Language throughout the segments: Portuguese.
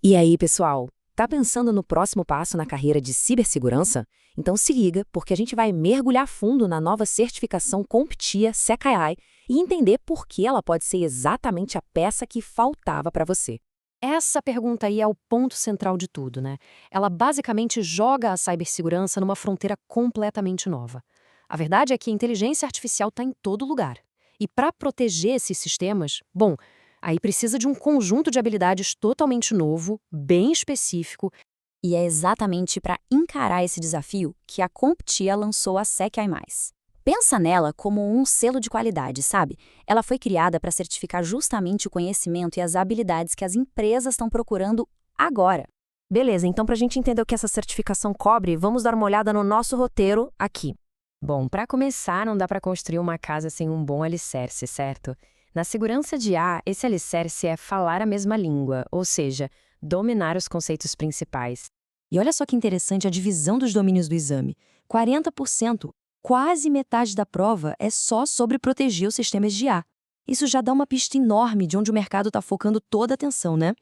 E aí, pessoal? Tá pensando no próximo passo na carreira de cibersegurança? Então se liga, porque a gente vai mergulhar fundo na nova certificação CompTIA SecAI e entender por que ela pode ser exatamente a peça que faltava para você. Essa pergunta aí é o ponto central de tudo, né? Ela basicamente joga a cibersegurança numa fronteira completamente nova. A verdade é que a inteligência artificial está em todo lugar. E para proteger esses sistemas, bom, aí precisa de um conjunto de habilidades totalmente novo, bem específico. E é exatamente para encarar esse desafio que a CompTIA lançou a SecAI+. Pensa nela como um selo de qualidade, sabe? Ela foi criada para certificar justamente o conhecimento e as habilidades que as empresas estão procurando agora. Beleza, então para a gente entender o que essa certificação cobre, vamos dar uma olhada no nosso roteiro aqui. Bom, para começar, não dá para construir uma casa sem um bom alicerce, certo? Na segurança de IA, esse alicerce é falar a mesma língua, ou seja, dominar os conceitos principais. E olha só que interessante a divisão dos domínios do exame. 40%, quase metade da prova, é só sobre proteger os sistemas de IA. Isso já dá uma pista enorme de onde o mercado está focando toda a atenção, né?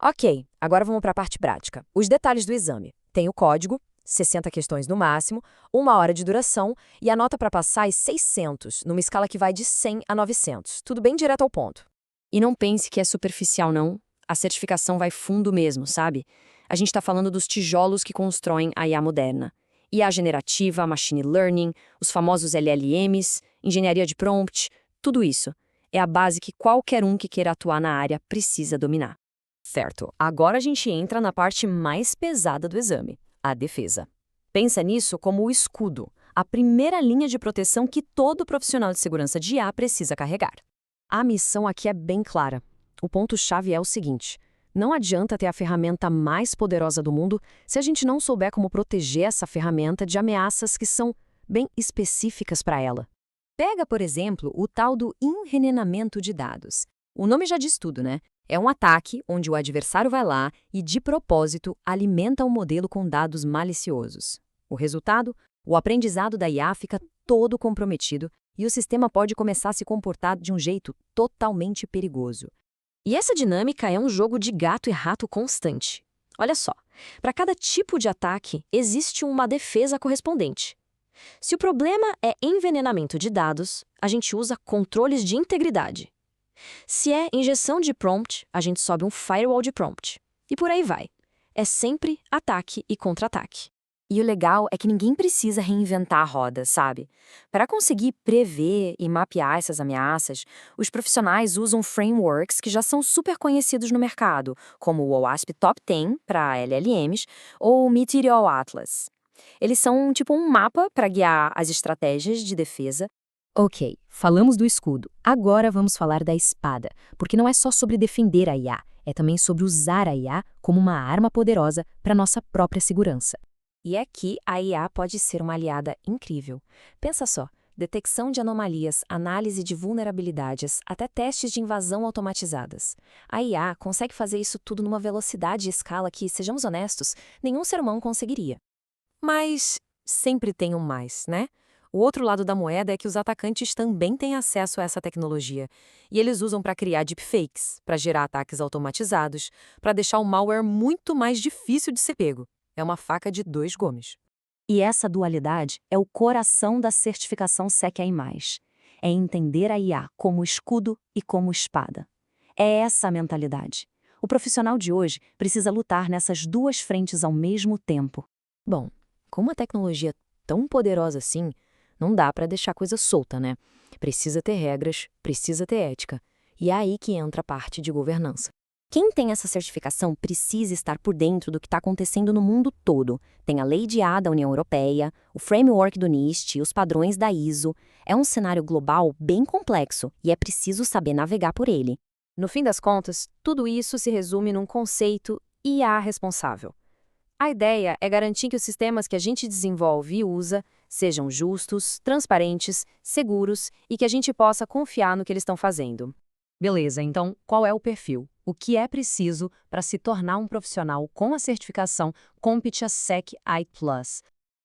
Ok, agora vamos para a parte prática. Os detalhes do exame. Tem o código, 60 questões no máximo, 1 hora de duração e a nota para passar é 600, numa escala que vai de 100 a 900. Tudo bem direto ao ponto. E não pense que é superficial, não. A certificação vai fundo mesmo, sabe? A gente está falando dos tijolos que constroem a IA moderna. IA generativa, machine learning, os famosos LLMs, engenharia de prompt, tudo isso. É a base que qualquer um que queira atuar na área precisa dominar. Certo, agora a gente entra na parte mais pesada do exame, a defesa. Pensa nisso como o escudo, a primeira linha de proteção que todo profissional de segurança de IA precisa carregar. A missão aqui é bem clara. O ponto-chave é o seguinte: não adianta ter a ferramenta mais poderosa do mundo se a gente não souber como proteger essa ferramenta de ameaças que são bem específicas para ela. Pega, por exemplo, o tal do envenenamento de dados. O nome já diz tudo, né? É um ataque onde o adversário vai lá e, de propósito, alimenta um modelo com dados maliciosos. O resultado? O aprendizado da IA fica todo comprometido e o sistema pode começar a se comportar de um jeito totalmente perigoso. E essa dinâmica é um jogo de gato e rato constante. Olha só, para cada tipo de ataque, existe uma defesa correspondente. Se o problema é envenenamento de dados, a gente usa controles de integridade. Se é injeção de prompt, a gente sobe um firewall de prompt. E por aí vai. É sempre ataque e contra-ataque. E o legal é que ninguém precisa reinventar a roda, sabe? Para conseguir prever e mapear essas ameaças, os profissionais usam frameworks que já são super conhecidos no mercado, como o OWASP Top 10 para LLMs ou o Meteor Atlas. Eles são tipo um mapa para guiar as estratégias de defesa. Ok, falamos do escudo. Agora vamos falar da espada, porque não é só sobre defender a IA, é também sobre usar a IA como uma arma poderosa para nossa própria segurança. E aqui a IA pode ser uma aliada incrível. Pensa só, detecção de anomalias, análise de vulnerabilidades, até testes de invasão automatizadas. A IA consegue fazer isso tudo numa velocidade e escala que, sejamos honestos, nenhum ser humano conseguiria. Mas sempre tem um mais, né? O outro lado da moeda é que os atacantes também têm acesso a essa tecnologia. E eles usam para criar deepfakes, para gerar ataques automatizados, para deixar o malware muito mais difícil de ser pego. É uma faca de dois gumes. E essa dualidade é o coração da certificação SecAI+. É entender a IA como escudo e como espada. É essa a mentalidade. O profissional de hoje precisa lutar nessas duas frentes ao mesmo tempo. Bom, com uma tecnologia tão poderosa assim, não dá para deixar coisa solta, né? Precisa ter regras, precisa ter ética. E é aí que entra a parte de governança. Quem tem essa certificação precisa estar por dentro do que está acontecendo no mundo todo. Tem a Lei de IA da União Europeia, o framework do NIST, os padrões da ISO. É um cenário global bem complexo e é preciso saber navegar por ele. No fim das contas, tudo isso se resume num conceito IA responsável. A ideia é garantir que os sistemas que a gente desenvolve e usa sejam justos, transparentes, seguros e que a gente possa confiar no que eles estão fazendo. Beleza, então qual é o perfil? O que é preciso para se tornar um profissional com a certificação CompTIA SecAI+.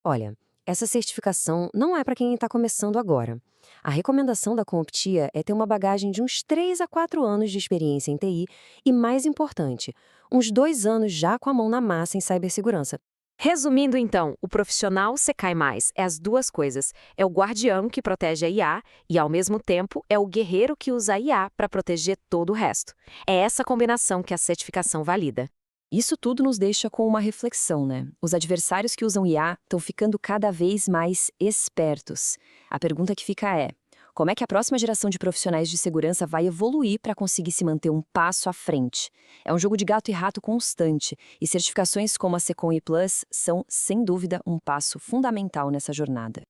Olha, Essa certificação não é para quem está começando agora. A recomendação da CompTIA é ter uma bagagem de uns 3 a 4 anos de experiência em TI e, mais importante, uns 2 anos já com a mão na massa em cibersegurança. Resumindo, então, o profissional Secai Mais é as duas coisas. É o guardião que protege a IA e, ao mesmo tempo, é o guerreiro que usa a IA para proteger todo o resto. É essa combinação que a certificação valida. Isso tudo nos deixa com uma reflexão, né? Os adversários que usam IA estão ficando cada vez mais espertos. A pergunta que fica é: como é que a próxima geração de profissionais de segurança vai evoluir para conseguir se manter um passo à frente? É um jogo de gato e rato constante, e certificações como a Secom e Plus são, sem dúvida, um passo fundamental nessa jornada.